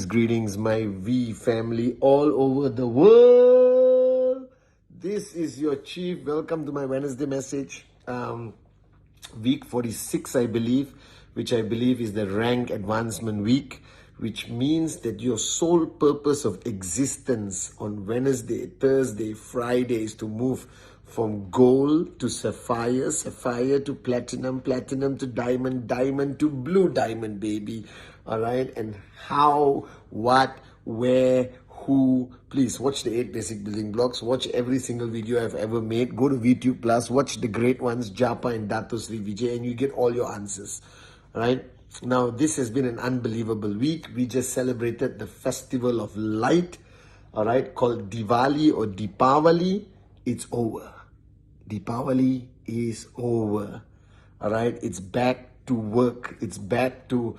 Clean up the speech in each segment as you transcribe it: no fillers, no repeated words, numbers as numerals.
Greetings, my V family all over the world. This is your Cheif. Welcome to my Wednesday message. Week 46, I believe, which I believe is the rank advancement week, which means that your sole purpose of existence on Wednesday, Thursday, Friday is to move from gold to sapphire, sapphire to platinum, platinum to diamond, diamond to blue diamond, baby. All right. And how, what, where, who. Please watch the 8 basic building blocks. Watch every single video I've ever made. Go to VTube Plus. Watch the great ones, Japa and Dato Sri Vijay, and you get all your answers. All right. Now, this has been an unbelievable week. We just celebrated the Festival of Light, all right, called Diwali or Deepavali. It's over. Deepavali is over. All right. It's back to work. It's back to,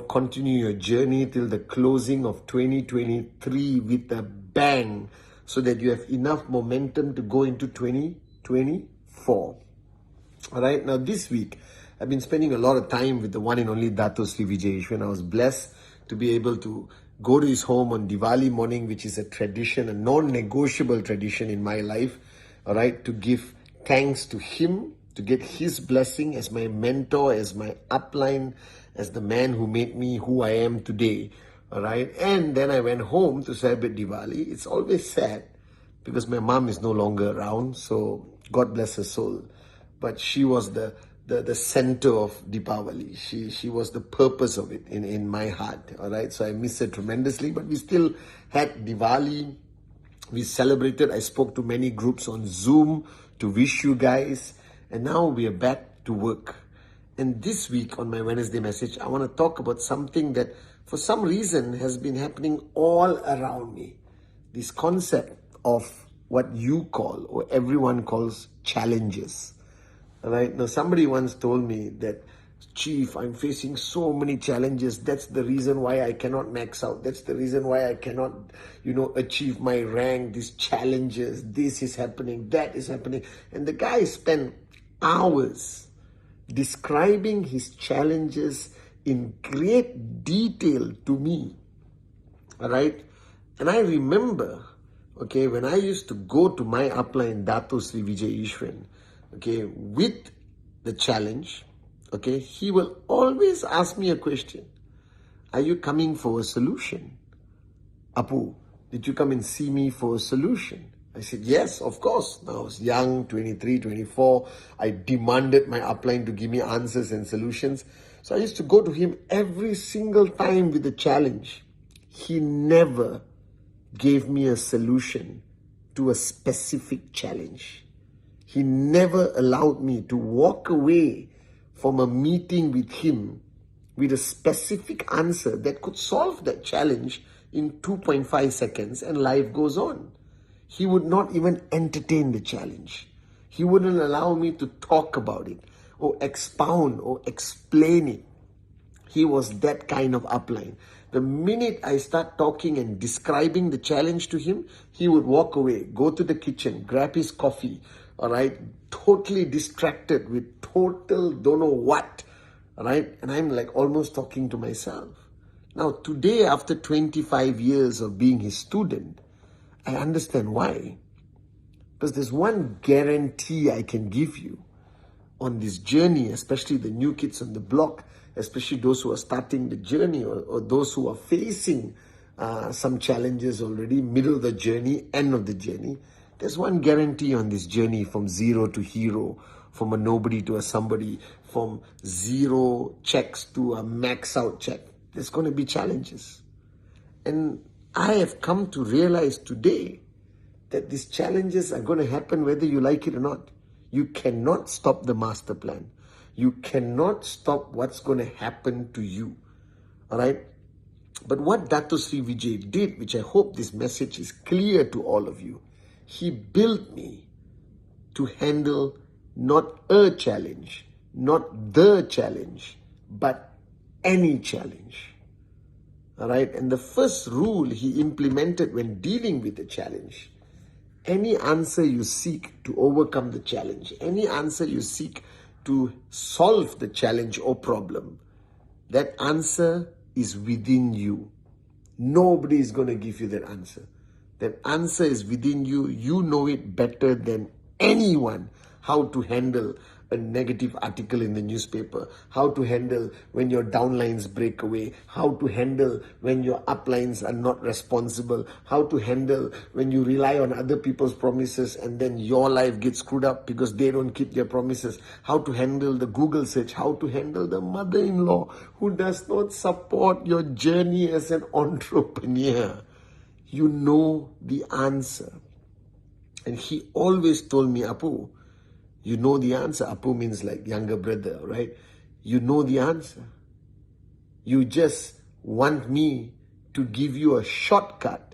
continue your journey till the closing of 2023 with a bang so that you have enough momentum to go into 2024. All right. Now, this week, I've been spending a lot of time with the one and only Dato Sri Vijay. When I was blessed to be able to go to his home on Diwali morning, which is a tradition, a non-negotiable tradition in my life, all right, to give thanks to him, to get his blessing as my mentor, as my upline, as the man who made me who I am today, all right. And then I went home to celebrate Diwali. It's always sad because my mom is no longer around, so God bless her soul. But she was the center of Deepavali. She was the purpose of it in my heart, all right? So I miss her tremendously, but we still had Diwali. We celebrated. I spoke to many groups on Zoom to wish you guys, and now we are back to work. And this week on my Wednesday message, I want to talk about something that for some reason has been happening all around me. This concept of what you call or everyone calls challenges. All right. Now, somebody once told me that, Cheif, I'm facing so many challenges. That's the reason why I cannot max out. That's the reason why I cannot, achieve my rank. These challenges, this is happening, that is happening. And the guy spent hours describing his challenges in great detail to me. All right. And I remember, okay, when I used to go to my upline, Dato Sri Vijay Ishwan, okay, with the challenge, okay, he will always ask me a question. Are you coming for a solution? Apu, did you come and see me for a solution? I said, yes, of course. Now I was young, 23, 24. I demanded my upline to give me answers and solutions. So I used to go to him every single time with a challenge. He never gave me a solution to a specific challenge. He never allowed me to walk away from a meeting with him with a specific answer that could solve that challenge in 2.5 seconds and life goes on. He would not even entertain the challenge. He wouldn't allow me to talk about it or expound or explain it. He was that kind of upline. The minute I start talking and describing the challenge to him, he would walk away, go to the kitchen, grab his coffee, all right, totally distracted with total don't know what, all right? And I'm like almost talking to myself. Now, today, after 25 years of being his student, I understand why. Because there's one guarantee I can give you on this journey, especially the new kids on the block, especially those who are starting the journey or those who are facing some challenges already, middle of the journey, end of the journey. There's one guarantee on this journey from zero to hero, from a nobody to a somebody, from zero checks to a max out check. There's going to be challenges. And I have come to realize today that these challenges are going to happen whether you like it or not. You cannot stop the master plan. You cannot stop what's going to happen to you. All right? But what Dato Sri Vijay did, which I hope this message is clear to all of you, he built me to handle not a challenge, not the challenge, but any challenge. All right? And the first rule he implemented when dealing with the challenge Any answer you seek to overcome the challenge, any answer you seek to solve the challenge or problem, that answer is within you. Nobody is going to give you that answer. That answer is within you. You know it better than anyone. How to handle a negative article in the newspaper, how to handle when your downlines break away, how to handle when your uplines are not responsible, how to handle when you rely on other people's promises and then your life gets screwed up because they don't keep their promises, how to handle the Google search, how to handle the mother-in-law who does not support your journey as an entrepreneur. You know the answer. And he always told me, Apu, you know the answer. Apu means like younger brother, right? You know the answer. You just want me to give you a shortcut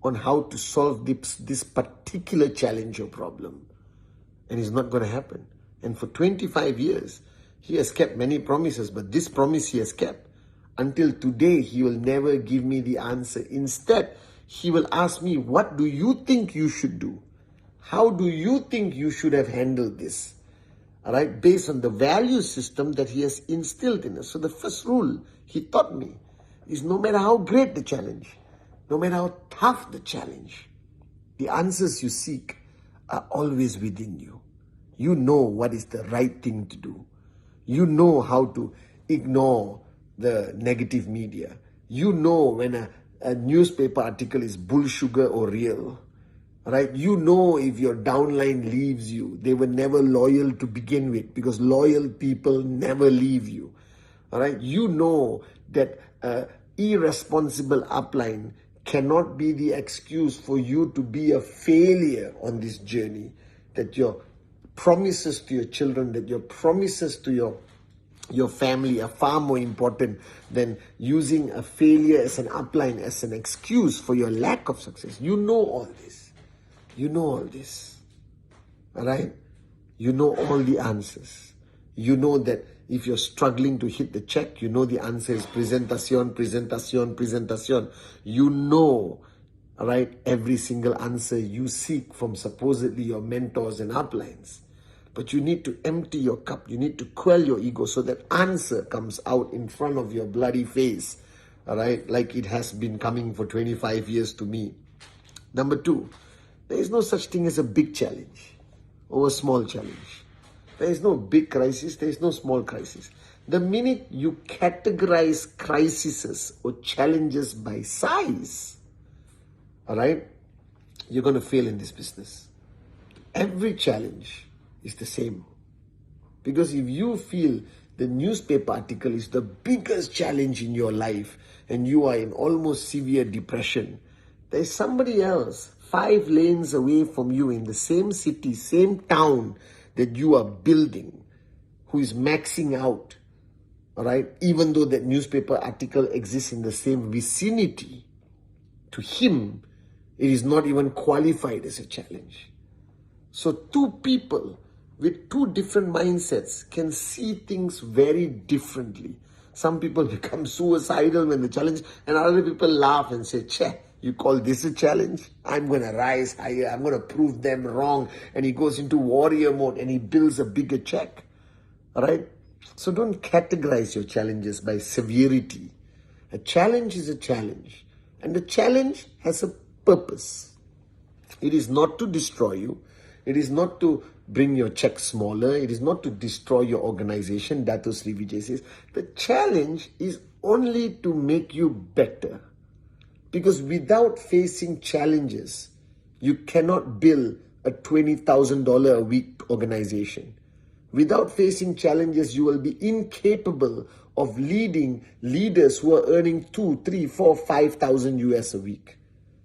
on how to solve this particular challenge or problem. And it's not going to happen. And for 25 years, he has kept many promises, but this promise he has kept. Until today, he will never give me the answer. Instead, he will ask me, what do you think you should do? How do you think you should have handled this? All right, based on the value system that he has instilled in us. So the first rule he taught me is no matter how great the challenge, no matter how tough the challenge, the answers you seek are always within you. You know what is the right thing to do. You know how to ignore the negative media. You know when a newspaper article is bull sugar or real. Right? You know if your downline leaves you, they were never loyal to begin with because loyal people never leave you. All right? You know that irresponsible upline cannot be the excuse for you to be a failure on this journey. That your promises to your children, that your promises to your family are far more important than using a failure as an upline, as an excuse for your lack of success. You know all this. You know all this, all right? You know all the answers. You know that if you're struggling to hit the check, you know the answer is presentación, presentación, presentación. You know, all right, every single answer you seek from supposedly your mentors and uplines. But you need to empty your cup. You need to quell your ego so that answer comes out in front of your bloody face, all right, like it has been coming for 25 years to me. Number 2. There is no such thing as a big challenge or a small challenge. There is no big crisis. There is no small crisis. The minute you categorize crises or challenges by size, all right, you're going to fail in this business. Every challenge is the same. Because if you feel the newspaper article is the biggest challenge in your life and you are in almost severe depression, there is somebody else 5 lanes away from you in the same city, same town that you are building, who is maxing out, all right? Even though that newspaper article exists in the same vicinity, to him, it is not even qualified as a challenge. So 2 people with 2 different mindsets can see things very differently. Some people become suicidal when the challenge, and other people laugh and say, "Che, you call this a challenge? I'm going to rise higher. I'm going to prove them wrong." And he goes into warrior mode and he builds a bigger check. All right? So don't categorize your challenges by severity. A challenge is a challenge. And the challenge has a purpose. It is not to destroy you. It is not to bring your check smaller. It is not to destroy your organization. Dato Sri Vijay says, the challenge is only to make you better. Because without facing challenges, you cannot build a $20,000 a week organization. Without facing challenges, you will be incapable of leading leaders who are earning 2, 3, 4, 5,000 US a week.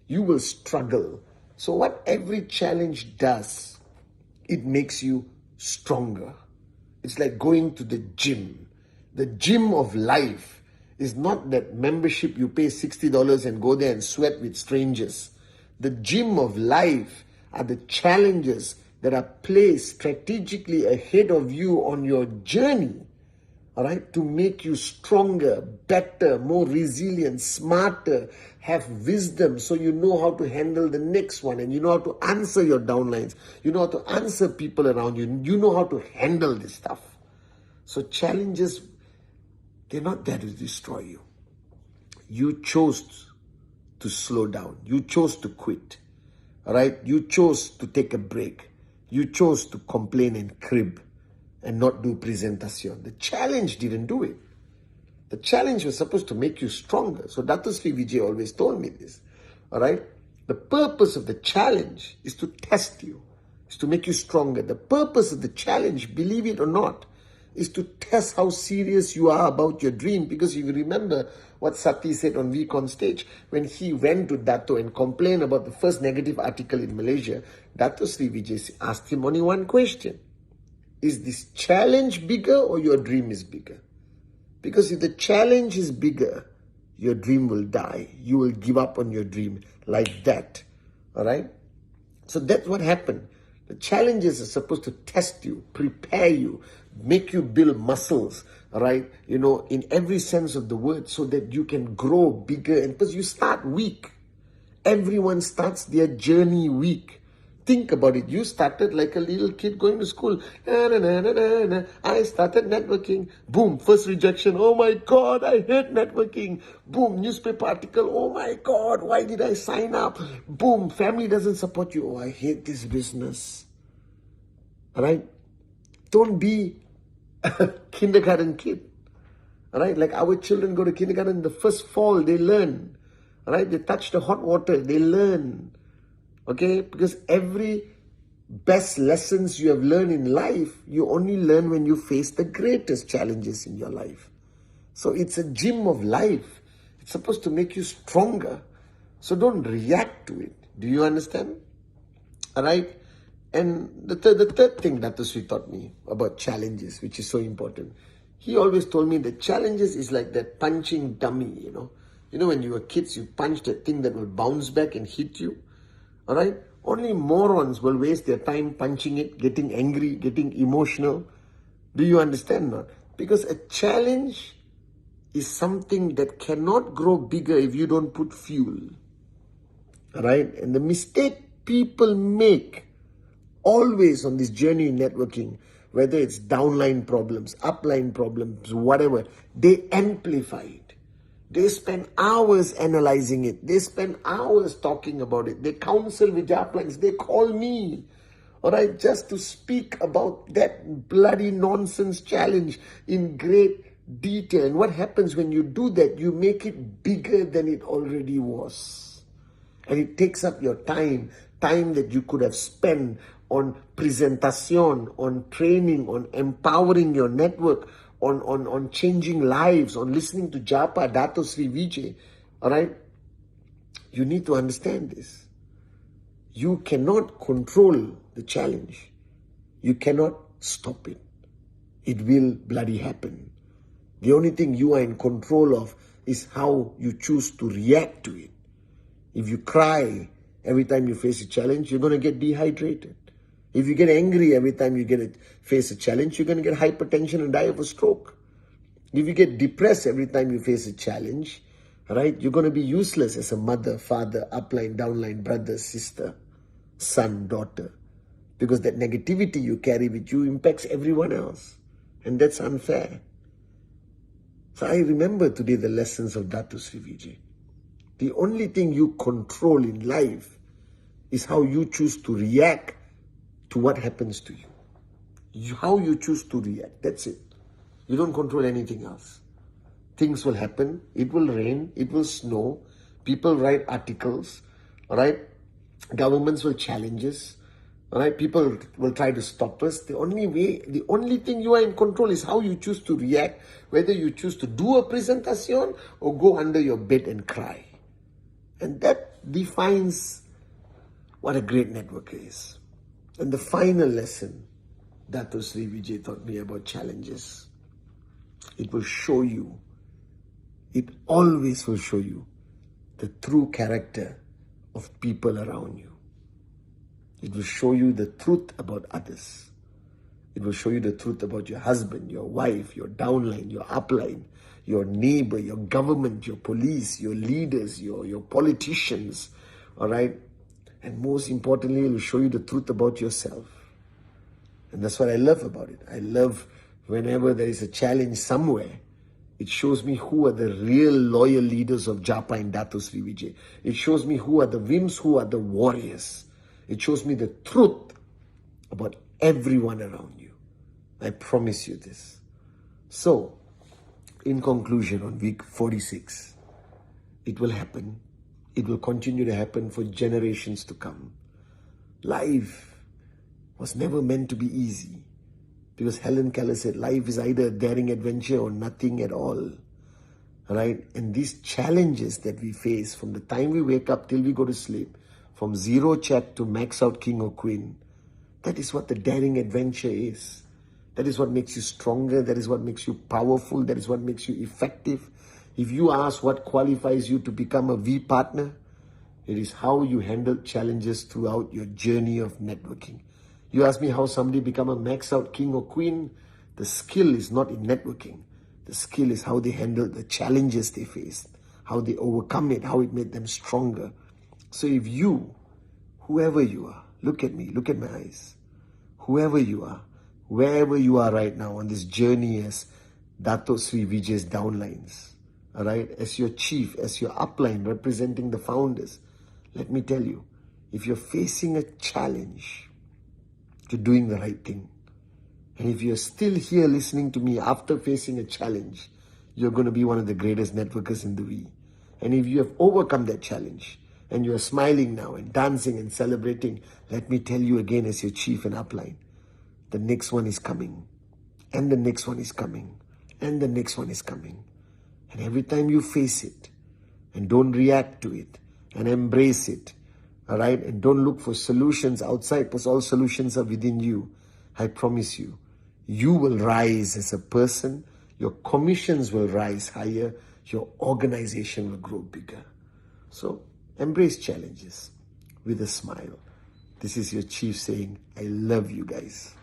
You will struggle. So what every challenge does, it makes you stronger. It's like going to the gym. The gym of life is not that membership you pay $60 and go there and sweat with strangers. The gym of life are the challenges that are placed strategically ahead of you on your journey, all right, to make you stronger, better, more resilient, smarter, have wisdom, so you know how to handle the next one, and you know how to answer your downlines, you know how to answer people around you, you know how to handle this stuff. So challenges, they're not there to destroy you. You chose to slow down. You chose to quit. All right? You chose to take a break. You chose to complain and crib and not do presentation. The challenge didn't do it. The challenge was supposed to make you stronger. So Dato Sri Vijay always told me this. All right? The purpose of the challenge is to test you, is to make you stronger. The purpose of the challenge, believe it or not, is to test how serious you are about your dream. Because if you remember what Sati said on Week on Stage, when he went to Dato and complained about the first negative article in Malaysia, Dato Sri Vijay asked him only one question. Is this challenge bigger or your dream is bigger? Because if the challenge is bigger, your dream will die. You will give up on your dream like that. All right? So that's what happened. The challenges are supposed to test you, prepare you, make you build muscles, all right? You know, in every sense of the word, so that you can grow bigger. And because you start weak. Everyone starts their journey weak. Think about it. You started like a little kid going to school. Na, na, na, na, na, na. I started networking. Boom, first rejection. Oh my God, I hate networking. Boom, newspaper article. Oh my God, why did I sign up? Boom, family doesn't support you. Oh, I hate this business. All right? Don't be a kindergarten kid. All right? Like our children go to kindergarten, the first fall, they learn. All right? They touch the hot water, they learn. Okay, because every best lessons you have learned in life, you only learn when you face the greatest challenges in your life. So it's a gym of life. It's supposed to make you stronger. So don't react to it. Do you understand? All right? And the third thing that Sri taught me about challenges, which is so important, he always told me that challenges is like that punching dummy, you know. You know, when you were kids, you punched that thing that will bounce back and hit you. All right? Only morons will waste their time punching it, getting angry, getting emotional. Do you understand not? Because a challenge is something that cannot grow bigger if you don't put fuel. All right? And the mistake people make always on this journey in networking, whether it's downline problems, upline problems, whatever, they amplify it. They spend hours analyzing it. They spend hours talking about it. They counsel with their plans. They call me, all right, just to speak about that bloody nonsense challenge in great detail. And what happens when you do that? You make it bigger than it already was. And it takes up your time that you could have spent on presentation, on training, on empowering your network, on changing lives, on listening to Japa, Dato Sri Vijay. All right? You need to understand this. You cannot control the challenge. You cannot stop it. It will bloody happen. The only thing you are in control of is how you choose to react to it. If you cry every time you face a challenge, you're going to get dehydrated. If you get angry every time you face a challenge, you're going to get hypertension and die of a stroke. If you get depressed every time you face a challenge, right, you're going to be useless as a mother, father, upline, downline, brother, sister, son, daughter. Because that negativity you carry with you impacts everyone else. And that's unfair. So I remember today the lessons of Dato Sri Vijay. The only thing you control in life is how you choose to react to what happens to you. How you choose to react. That's it. You don't control anything else. Things will happen. It will rain. It will snow. People write articles. All right? Governments will challenge us. All right? People will try to stop us. The only thing you are in control is how you choose to react. Whether you choose to do a presentation or go under your bed and cry. And that defines what a great networker is. And the final lesson Dato Sri Vijay taught me about challenges, it will show you, it always will show you the true character of people around you. It will show you the truth about others. It will show you the truth about your husband, your wife, your downline, your upline, your neighbor, your government, your police, your leaders, your politicians, all right? And most importantly, it will show you the truth about yourself. And that's what I love about it. I love whenever there is a challenge somewhere, it shows me who are the real loyal leaders of Japa and Dato Sri Vijay. It shows me who are the Wims, who are the warriors. It shows me the truth about everyone around you. I promise you this. So, in conclusion, on week 46, it will happen. It will continue to happen for generations to come. Life was never meant to be easy. Because Helen Keller said, life is either a daring adventure or nothing at all. Right? And these challenges that we face from the time we wake up till we go to sleep, from zero check to max out king or queen, that is what the daring adventure is. That is what makes you stronger. That is what makes you powerful. That is what makes you effective. If you ask what qualifies you to become a V partner, it is how you handle challenges throughout your journey of networking. You ask me how somebody become a max out king or queen, the skill is not in networking. The skill is how they handle the challenges they faced, how they overcome it, how it made them stronger. So if you, whoever you are, look at me, look at my eyes, whoever you are, wherever you are right now on this journey as Dato Sri Vijay's downlines, all right, as your chief, as your upline representing the founders, let me tell you, if you're facing a challenge, you're doing the right thing. And if you're still here listening to me after facing a challenge, you're going to be one of the greatest networkers in the V. And if you have overcome that challenge and you're smiling now and dancing and celebrating, let me tell you again as your chief and upline, the next one is coming. And the next one is coming. And the next one is coming. And every time you face it and don't react to it and embrace it, all right, and don't look for solutions outside because all solutions are within you. I promise you, you will rise as a person, your commissions will rise higher, your organization will grow bigger. So embrace challenges with a smile. This is your chief saying, I love you guys.